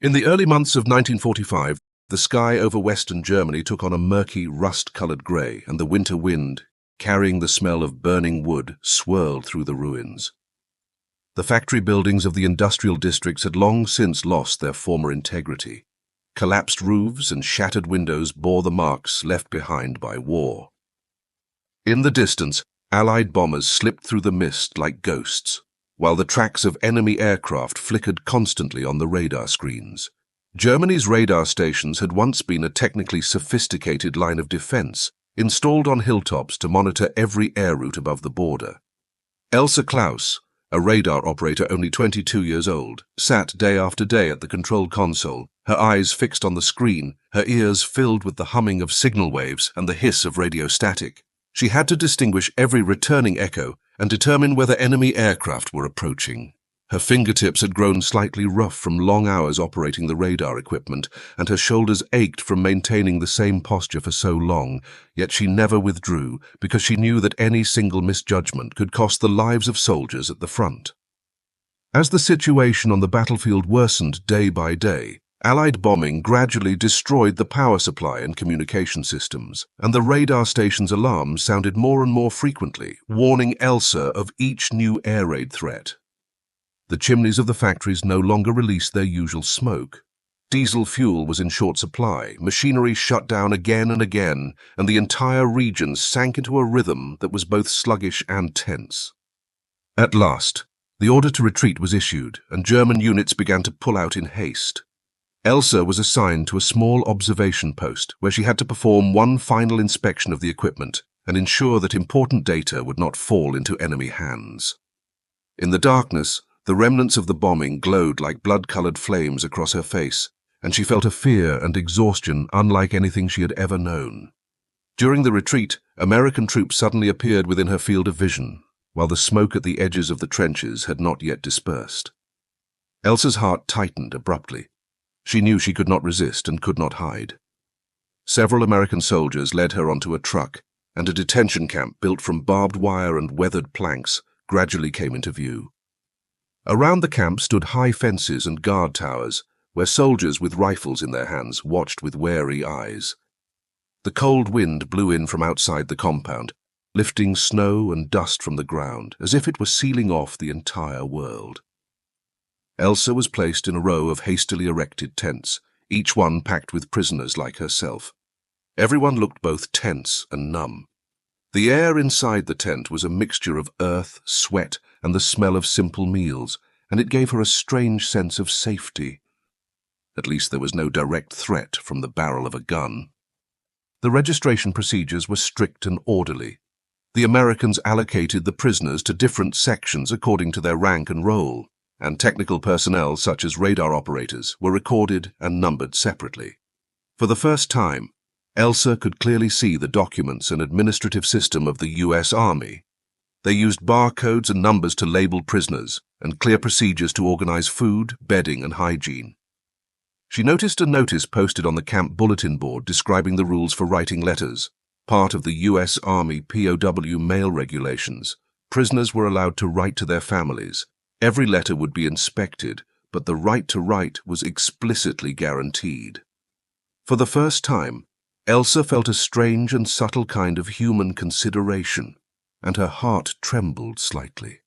In the early months of 1945, the sky over western Germany took on a murky, rust-colored grey, and the winter wind, carrying the smell of burning wood, swirled through the ruins. The factory buildings of the industrial districts had long since lost their former integrity. Collapsed roofs and shattered windows bore the marks left behind by war. In the distance, Allied bombers slipped through the mist like ghosts, while the tracks of enemy aircraft flickered constantly on the radar screens. Germany's radar stations had once been a technically sophisticated line of defense, installed on hilltops to monitor every air route above the border. Elsa Klaus, a radar operator only 22 years old, sat day after day at the control console, her eyes fixed on the screen, her ears filled with the humming of signal waves and the hiss of radio static. She had to distinguish every returning echo and determine whether enemy aircraft were approaching. Her fingertips had grown slightly rough from long hours operating the radar equipment, and her shoulders ached from maintaining the same posture for so long, yet she never withdrew because she knew that any single misjudgment could cost the lives of soldiers at the front. As the situation on the battlefield worsened day by day, Allied bombing gradually destroyed the power supply and communication systems, and the radar station's alarms sounded more and more frequently, warning Elsa of each new air raid threat. The chimneys of the factories no longer released their usual smoke. Diesel fuel was in short supply, machinery shut down again and again, and the entire region sank into a rhythm that was both sluggish and tense. At last, the order to retreat was issued, and German units began to pull out in haste. Elsa was assigned to a small observation post where she had to perform one final inspection of the equipment and ensure that important data would not fall into enemy hands. In the darkness, the remnants of the bombing glowed like blood-colored flames across her face, and she felt a fear and exhaustion unlike anything she had ever known. During the retreat, American troops suddenly appeared within her field of vision, while the smoke at the edges of the trenches had not yet dispersed. Elsa's heart tightened abruptly. She knew she could not resist and could not hide. Several American soldiers led her onto a truck, and a detention camp built from barbed wire and weathered planks gradually came into view. Around the camp stood high fences and guard towers, where soldiers with rifles in their hands watched with wary eyes. The cold wind blew in from outside the compound, lifting snow and dust from the ground, as if it were sealing off the entire world. Elsa was placed in a row of hastily erected tents, each one packed with prisoners like herself. Everyone looked both tense and numb. The air inside the tent was a mixture of earth, sweat, and the smell of simple meals, and it gave her a strange sense of safety. At least there was no direct threat from the barrel of a gun. The registration procedures were strict and orderly. The Americans allocated the prisoners to different sections according to their rank and role, and technical personnel such as radar operators were recorded and numbered separately. For the first time, Elsa could clearly see the documents and administrative system of the U.S. Army. They used barcodes and numbers to label prisoners, and clear procedures to organize food, bedding, and hygiene. She noticed a notice posted on the camp bulletin board describing the rules for writing letters. Part of the U.S. Army POW mail regulations, prisoners were allowed to write to their families. Every letter would be inspected, but the right to write was explicitly guaranteed. For the first time, Elsa felt a strange and subtle kind of human consideration, and her heart trembled slightly.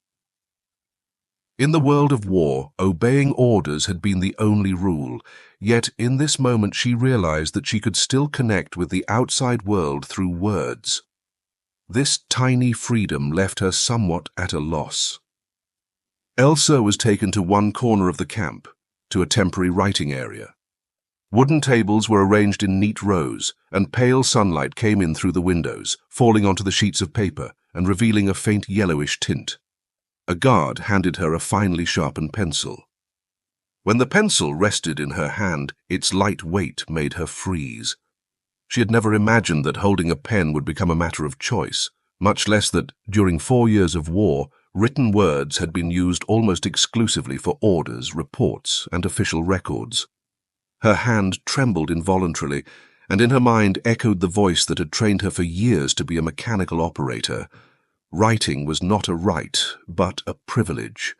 In the world of war, obeying orders had been the only rule, yet in this moment she realized that she could still connect with the outside world through words. This tiny freedom left her somewhat at a loss. Elsa was taken to one corner of the camp, to a temporary writing area. Wooden tables were arranged in neat rows, and pale sunlight came in through the windows, falling onto the sheets of paper and revealing a faint yellowish tint. A guard handed her a finely sharpened pencil. When the pencil rested in her hand, its light weight made her freeze. She had never imagined that holding a pen would become a matter of choice, much less that, during 4 years of war, written words had been used almost exclusively for orders, reports, and official records. Her hand trembled involuntarily, and in her mind echoed the voice that had trained her for years to be a mechanical operator. Writing was not a right, but a privilege.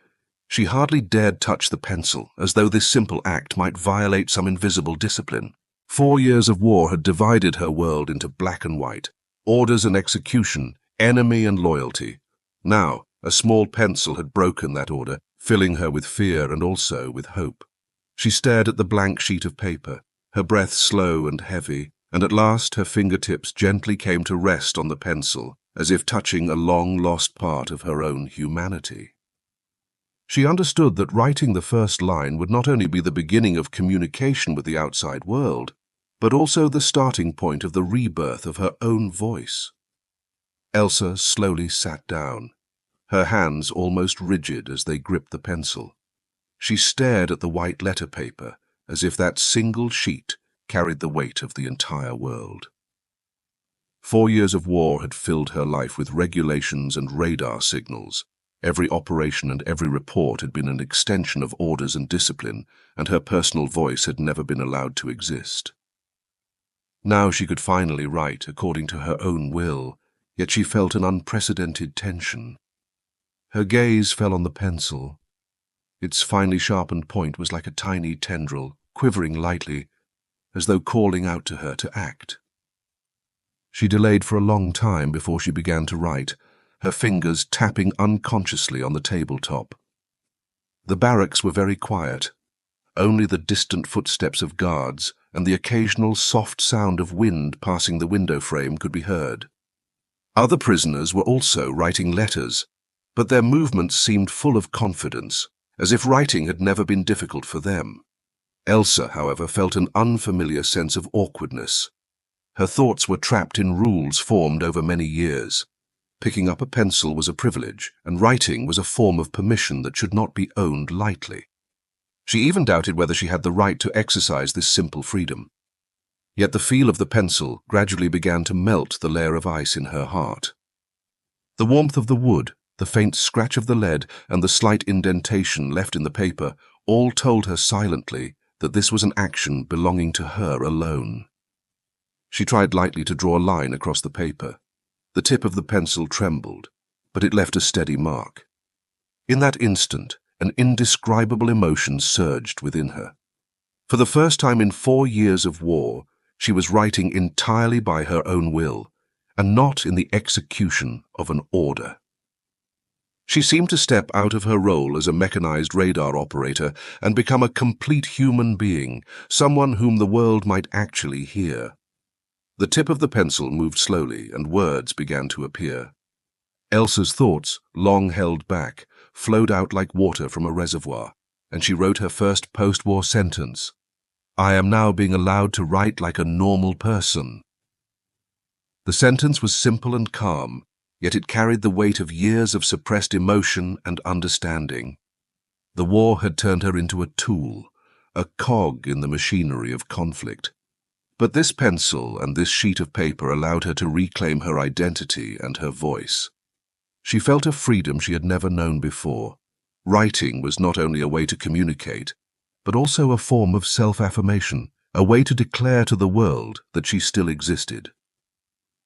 She hardly dared touch the pencil, as though this simple act might violate some invisible discipline. 4 years of war had divided her world into black and white, orders and execution, enemy and loyalty. Now, a small pencil had broken that order, filling her with fear and also with hope. She stared at the blank sheet of paper, her breath slow and heavy, and at last her fingertips gently came to rest on the pencil, as if touching a long-lost part of her own humanity. She understood that writing the first line would not only be the beginning of communication with the outside world, but also the starting point of the rebirth of her own voice. Elsa slowly sat down, her hands almost rigid as they gripped the pencil. She stared at the white letter paper, as if that single sheet carried the weight of the entire world. 4 years of war had filled her life with regulations and radar signals. Every operation and every report had been an extension of orders and discipline, and her personal voice had never been allowed to exist. Now she could finally write according to her own will, yet she felt an unprecedented tension. Her gaze fell on the pencil. Its finely sharpened point was like a tiny tendril, quivering lightly, as though calling out to her to act. She delayed for a long time before she began to write, her fingers tapping unconsciously on the tabletop. The barracks were very quiet. Only the distant footsteps of guards and the occasional soft sound of wind passing the window frame could be heard. Other prisoners were also writing letters, but their movements seemed full of confidence, as if writing had never been difficult for them. Elsa, however, felt an unfamiliar sense of awkwardness. Her thoughts were trapped in rules formed over many years. Picking up a pencil was a privilege, and writing was a form of permission that should not be owned lightly. She even doubted whether she had the right to exercise this simple freedom. Yet the feel of the pencil gradually began to melt the layer of ice in her heart. The warmth of the wood, the faint scratch of the lead, and the slight indentation left in the paper all told her silently that this was an action belonging to her alone. She tried lightly to draw a line across the paper. The tip of the pencil trembled, but it left a steady mark. In that instant, an indescribable emotion surged within her. For the first time in 4 years of war, she was writing entirely by her own will, and not in the execution of an order. She seemed to step out of her role as a mechanized radar operator and become a complete human being, someone whom the world might actually hear. The tip of the pencil moved slowly, and words began to appear. Elsa's thoughts, long held back, flowed out like water from a reservoir, and she wrote her first post-war sentence. "I am now being allowed to write like a normal person." The sentence was simple and calm, yet it carried the weight of years of suppressed emotion and understanding. The war had turned her into a tool, a cog in the machinery of conflict. But this pencil and this sheet of paper allowed her to reclaim her identity and her voice. She felt a freedom she had never known before. Writing was not only a way to communicate, but also a form of self-affirmation, a way to declare to the world that she still existed.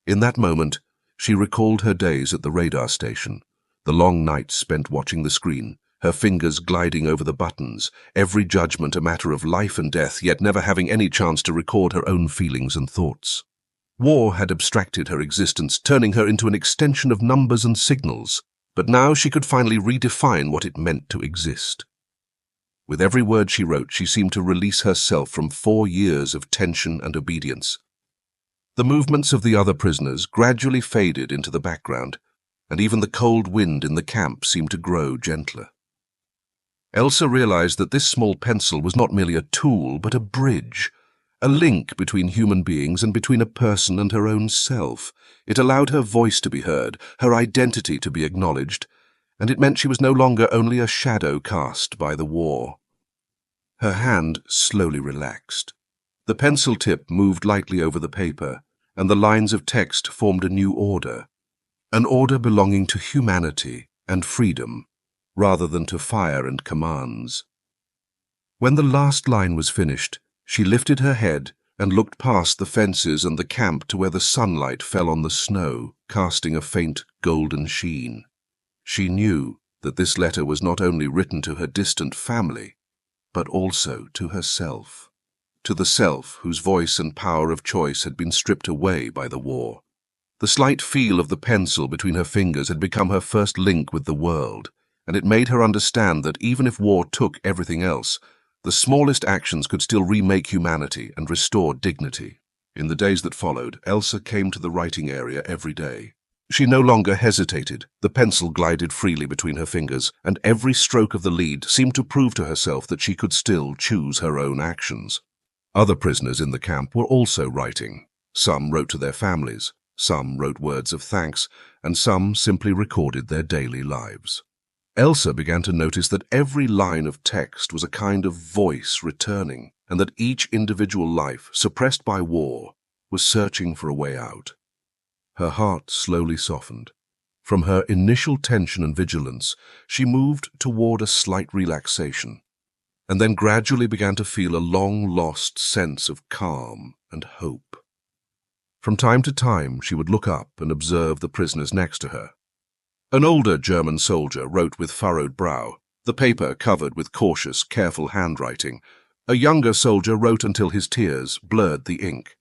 In that moment, she recalled her days at the radar station, the long nights spent watching the screen, her fingers gliding over the buttons, every judgment a matter of life and death, yet never having any chance to record her own feelings and thoughts. War had abstracted her existence, turning her into an extension of numbers and signals, but now she could finally redefine what it meant to exist. With every word she wrote, she seemed to release herself from 4 years of tension and obedience. The movements of the other prisoners gradually faded into the background, and even the cold wind in the camp seemed to grow gentler. Elsa realized that this small pencil was not merely a tool, but a bridge, a link between human beings and between a person and her own self. It allowed her voice to be heard, her identity to be acknowledged, and it meant she was no longer only a shadow cast by the war. Her hand slowly relaxed. The pencil tip moved lightly over the paper, and the lines of text formed a new order, an order belonging to humanity and freedom, rather than to fire and commands. When the last line was finished, she lifted her head and looked past the fences and the camp to where the sunlight fell on the snow, casting a faint golden sheen. She knew that this letter was not only written to her distant family, but also to herself, to the self whose voice and power of choice had been stripped away by the war. The slight feel of the pencil between her fingers had become her first link with the world, and it made her understand that even if war took everything else, the smallest actions could still remake humanity and restore dignity. In the days that followed, Elsa came to the writing area every day. She no longer hesitated. The pencil glided freely between her fingers, and every stroke of the lead seemed to prove to herself that she could still choose her own actions. Other prisoners in the camp were also writing. Some wrote to their families, some wrote words of thanks, and some simply recorded their daily lives. Elsa began to notice that every line of text was a kind of voice returning, and that each individual life, suppressed by war, was searching for a way out. Her heart slowly softened. From her initial tension and vigilance, she moved toward a slight relaxation, and then gradually began to feel a long-lost sense of calm and hope. From time to time, she would look up and observe the prisoners next to her. An older German soldier wrote with furrowed brow, the paper covered with cautious, careful handwriting. A younger soldier wrote until his tears blurred the ink.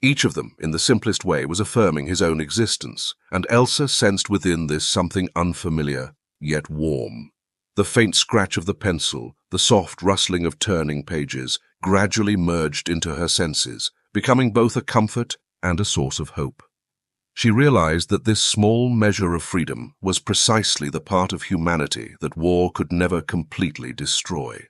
Each of them, in the simplest way, was affirming his own existence, and Elsa sensed within this something unfamiliar, yet warm. The faint scratch of the pencil, the soft rustling of turning pages, gradually merged into her senses, becoming both a comfort and a source of hope. She realized that this small measure of freedom was precisely the part of humanity that war could never completely destroy.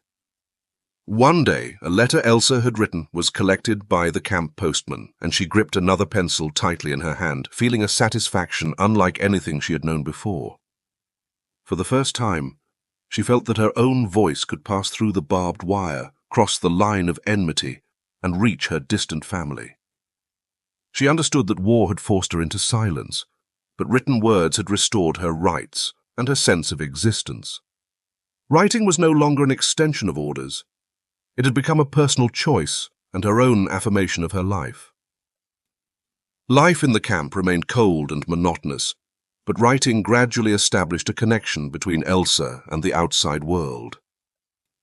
One day, a letter Elsa had written was collected by the camp postman, and she gripped another pencil tightly in her hand, feeling a satisfaction unlike anything she had known before. For the first time, she felt that her own voice could pass through the barbed wire, cross the line of enmity, and reach her distant family. She understood that war had forced her into silence, but written words had restored her rights and her sense of existence. Writing was no longer an extension of orders. It had become a personal choice and her own affirmation of her life. Life in the camp remained cold and monotonous, but writing gradually established a connection between Elsa and the outside world.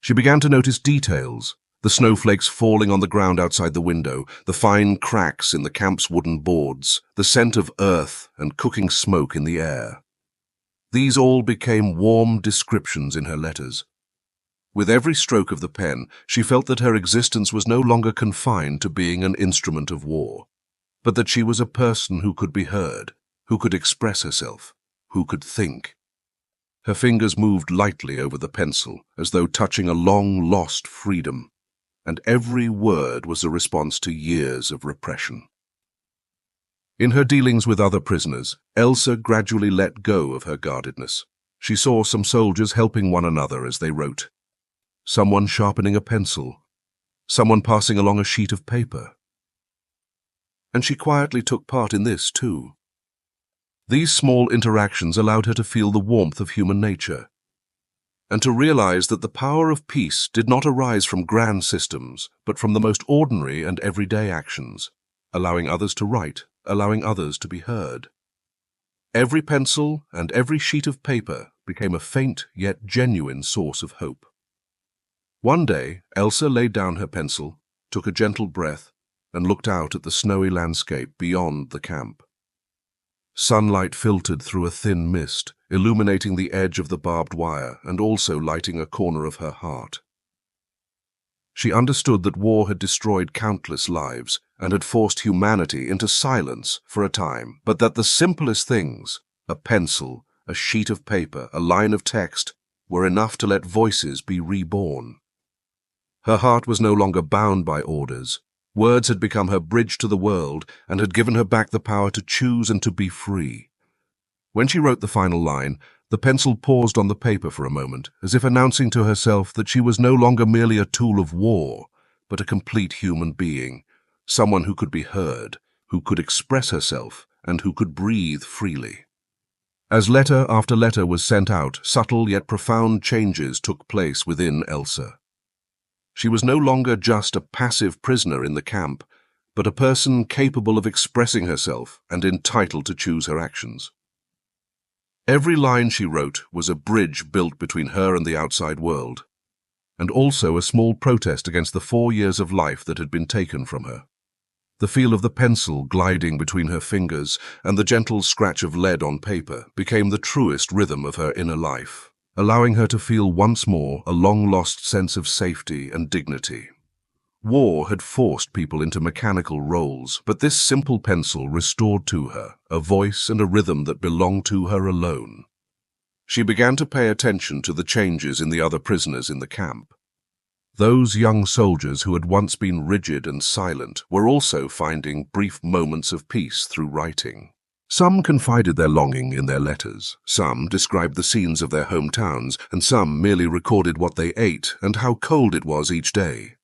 She began to notice details, the snowflakes falling on the ground outside the window, the fine cracks in the camp's wooden boards, the scent of earth and cooking smoke in the air. These all became warm descriptions in her letters. With every stroke of the pen, she felt that her existence was no longer confined to being an instrument of war, but that she was a person who could be heard, who could express herself, who could think. Her fingers moved lightly over the pencil, as though touching a long-lost freedom, and every word was a response to years of repression. In her dealings with other prisoners, Elsa gradually let go of her guardedness. She saw some soldiers helping one another as they wrote, someone sharpening a pencil, someone passing along a sheet of paper. And she quietly took part in this too. These small interactions allowed her to feel the warmth of human nature, and to realize that the power of peace did not arise from grand systems, but from the most ordinary and everyday actions, allowing others to write, allowing others to be heard. Every pencil and every sheet of paper became a faint yet genuine source of hope. One day, Elsa laid down her pencil, took a gentle breath, and looked out at the snowy landscape beyond the camp. Sunlight filtered through a thin mist, illuminating the edge of the barbed wire and also lighting a corner of her heart. She understood that war had destroyed countless lives and had forced humanity into silence for a time, but that the simplest things, a pencil, a sheet of paper, a line of text, were enough to let voices be reborn. Her heart was no longer bound by orders. Words had become her bridge to the world and had given her back the power to choose and to be free. When she wrote the final line, the pencil paused on the paper for a moment, as if announcing to herself that she was no longer merely a tool of war, but a complete human being, someone who could be heard, who could express herself, and who could breathe freely. As letter after letter was sent out, subtle yet profound changes took place within Elsa. She was no longer just a passive prisoner in the camp, but a person capable of expressing herself and entitled to choose her actions. Every line she wrote was a bridge built between her and the outside world, and also a small protest against the 4 years of life that had been taken from her. The feel of the pencil gliding between her fingers and the gentle scratch of lead on paper became the truest rhythm of her inner life, allowing her to feel once more a long-lost sense of safety and dignity. War had forced people into mechanical roles, but this simple pencil restored to her a voice and a rhythm that belonged to her alone. She began to pay attention to the changes in the other prisoners in the camp. Those young soldiers who had once been rigid and silent were also finding brief moments of peace through writing. Some confided their longing in their letters, some described the scenes of their hometowns, and some merely recorded what they ate and how cold it was each day.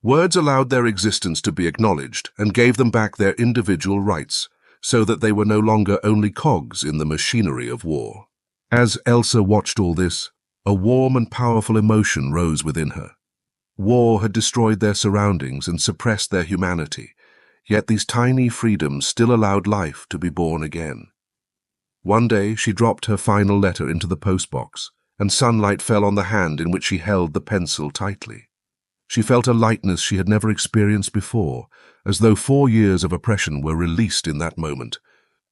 Words allowed their existence to be acknowledged and gave them back their individual rights, so that they were no longer only cogs in the machinery of war. As Elsa watched all this, a warm and powerful emotion rose within her. War had destroyed their surroundings and suppressed their humanity, yet these tiny freedoms still allowed life to be born again. One day she dropped her final letter into the postbox, and sunlight fell on the hand in which she held the pencil tightly. She felt a lightness she had never experienced before, as though 4 years of oppression were released in that moment.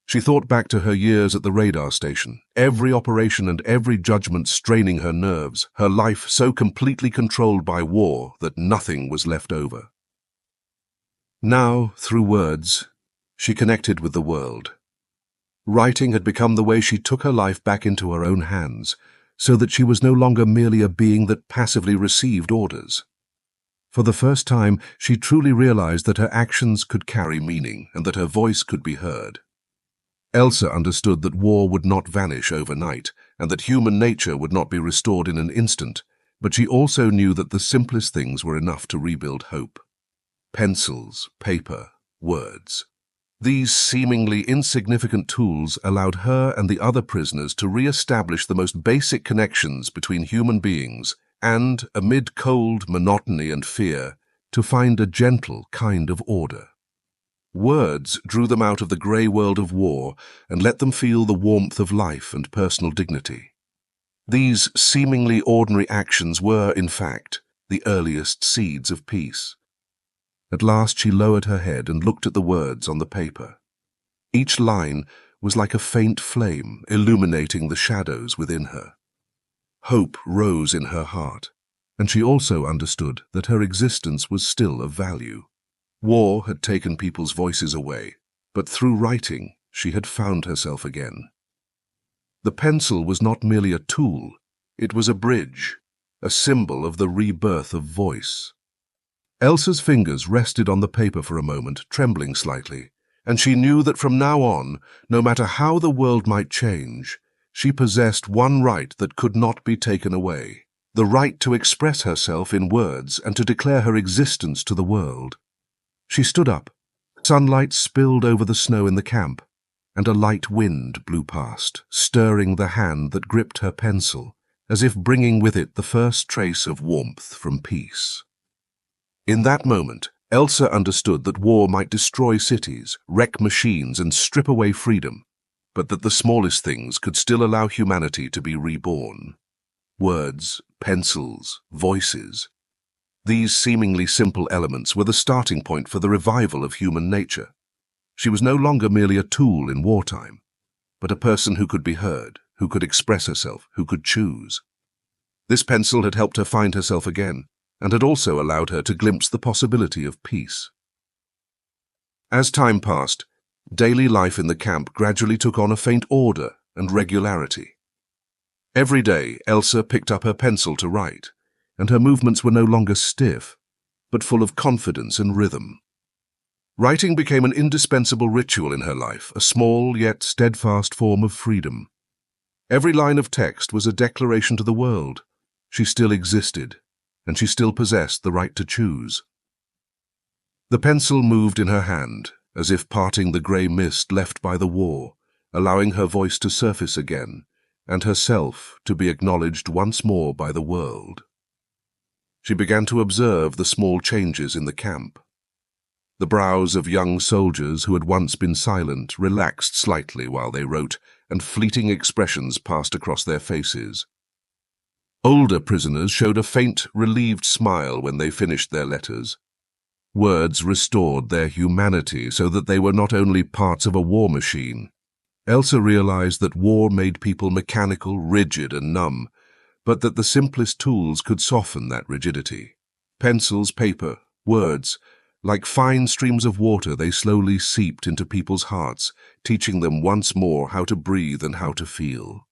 She thought back to her years at the radar station, every operation and every judgment straining her nerves, her life so completely controlled by war that nothing was left over. Now, through words, she connected with the world. Writing had become the way she took her life back into her own hands, so that she was no longer merely a being that passively received orders. For the first time, she truly realized that her actions could carry meaning and that her voice could be heard. Elsa understood that war would not vanish overnight and that human nature would not be restored in an instant, but she also knew that the simplest things were enough to rebuild hope. Pencils, paper, words. These seemingly insignificant tools allowed her and the other prisoners to re-establish the most basic connections between human beings and, amid cold monotony and fear, to find a gentle kind of order. Words drew them out of the grey world of war and let them feel the warmth of life and personal dignity. These seemingly ordinary actions were, in fact, the earliest seeds of peace. At last she lowered her head and looked at the words on the paper. Each line was like a faint flame illuminating the shadows within her. Hope rose in her heart, and she also understood that her existence was still of value. War had taken people's voices away, but through writing she had found herself again. The pencil was not merely a tool, it was a bridge, a symbol of the rebirth of voice. Elsa's fingers rested on the paper for a moment, trembling slightly, and she knew that from now on, no matter how the world might change, she possessed one right that could not be taken away, the right to express herself in words and to declare her existence to the world. She stood up. Sunlight spilled over the snow in the camp, and a light wind blew past, stirring the hand that gripped her pencil, as if bringing with it the first trace of warmth from peace. In that moment, Elsa understood that war might destroy cities, wreck machines, and strip away freedom, but that the smallest things could still allow humanity to be reborn. Words, pencils, voices. These seemingly simple elements were the starting point for the revival of human nature. She was no longer merely a tool in wartime, but a person who could be heard, who could express herself, who could choose. This pencil had helped her find herself again, and had also allowed her to glimpse the possibility of peace. As time passed, daily life in the camp gradually took on a faint order and regularity. Every day, Elsa picked up her pencil to write, and her movements were no longer stiff, but full of confidence and rhythm. Writing became an indispensable ritual in her life, a small yet steadfast form of freedom. Every line of text was a declaration to the world. She still existed, and she still possessed the right to choose. The pencil moved in her hand, as if parting the grey mist left by the war, allowing her voice to surface again, and herself to be acknowledged once more by the world. She began to observe the small changes in the camp. The brows of young soldiers who had once been silent relaxed slightly while they wrote, and fleeting expressions passed across their faces. Older prisoners showed a faint, relieved smile when they finished their letters. Words restored their humanity so that they were not only parts of a war machine. Elsa realized that war made people mechanical, rigid, and numb, but that the simplest tools could soften that rigidity. Pencils, paper, words, like fine streams of water, they slowly seeped into people's hearts, teaching them once more how to breathe and how to feel.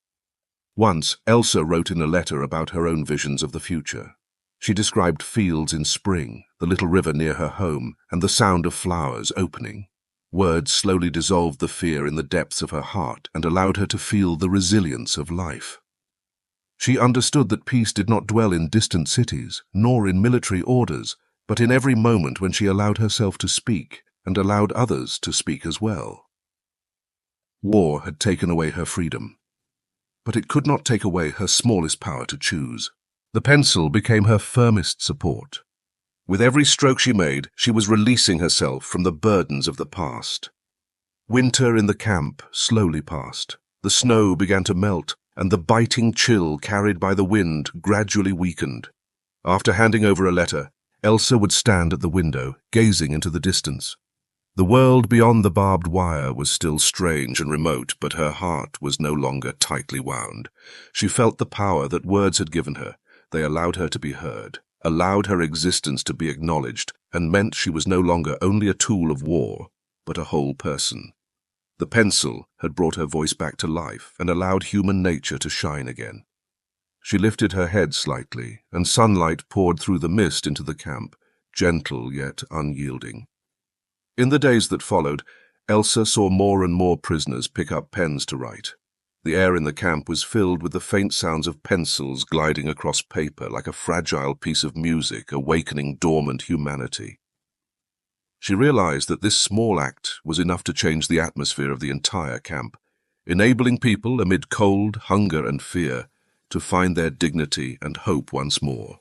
Once, Elsa wrote in a letter about her own visions of the future. She described fields in spring, the little river near her home, and the sound of flowers opening. Words slowly dissolved the fear in the depths of her heart and allowed her to feel the resilience of life. She understood that peace did not dwell in distant cities, nor in military orders, but in every moment when she allowed herself to speak and allowed others to speak as well. War had taken away her freedom, but it could not take away her smallest power to choose. The pencil became her firmest support. With every stroke she made, she was releasing herself from the burdens of the past. Winter in the camp slowly passed. The snow began to melt, and the biting chill carried by the wind gradually weakened. After handing over a letter, Elsa would stand at the window, gazing into the distance. The world beyond the barbed wire was still strange and remote, but her heart was no longer tightly wound. She felt the power that words had given her. They allowed her to be heard, allowed her existence to be acknowledged, and meant she was no longer only a tool of war, but a whole person. The pencil had brought her voice back to life and allowed human nature to shine again. She lifted her head slightly, and sunlight poured through the mist into the camp, gentle yet unyielding. In the days that followed, Elsa saw more and more prisoners pick up pens to write. The air in the camp was filled with the faint sounds of pencils gliding across paper like a fragile piece of music awakening dormant humanity. She realized that this small act was enough to change the atmosphere of the entire camp, enabling people amid cold, hunger, and fear to find their dignity and hope once more.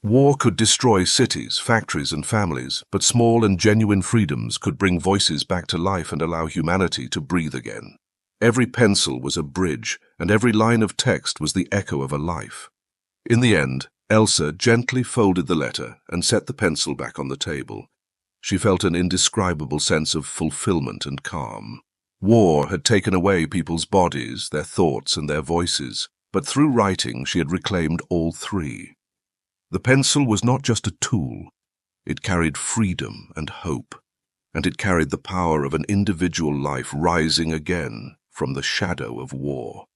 War could destroy cities, factories, and families, but small and genuine freedoms could bring voices back to life and allow humanity to breathe again. Every pencil was a bridge, and every line of text was the echo of a life. In the end, Elsa gently folded the letter and set the pencil back on the table. She felt an indescribable sense of fulfillment and calm. War had taken away people's bodies, their thoughts, and their voices, but through writing she had reclaimed all three. The pencil was not just a tool. It carried freedom and hope, and it carried the power of an individual life rising again from the shadow of war.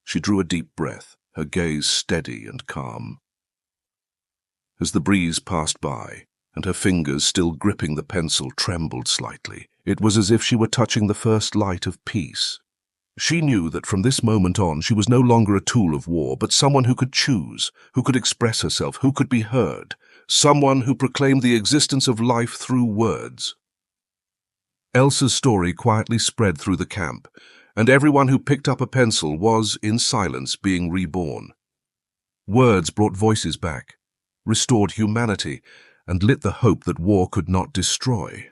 She drew a deep breath, her gaze steady and calm. As the breeze passed by, and her fingers still gripping the pencil trembled slightly, it was as if she were touching the first light of peace. She knew that from this moment on she was no longer a tool of war, but someone who could choose, who could express herself, who could be heard, someone who proclaimed the existence of life through words. Elsa's story quietly spread through the camp, and everyone who picked up a pencil was, in silence, being reborn. Words brought voices back, restored humanity, and lit the hope that war could not destroy.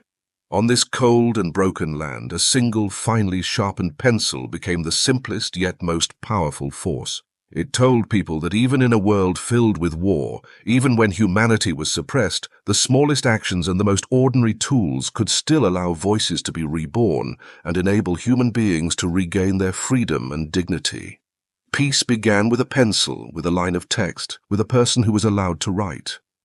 On this cold and broken land, a single finely sharpened pencil became the simplest yet most powerful force. It told people that even in a world filled with war, even when humanity was suppressed, the smallest actions and the most ordinary tools could still allow voices to be reborn and enable human beings to regain their freedom and dignity. Peace began with a pencil, with a line of text, with a person who was allowed to write.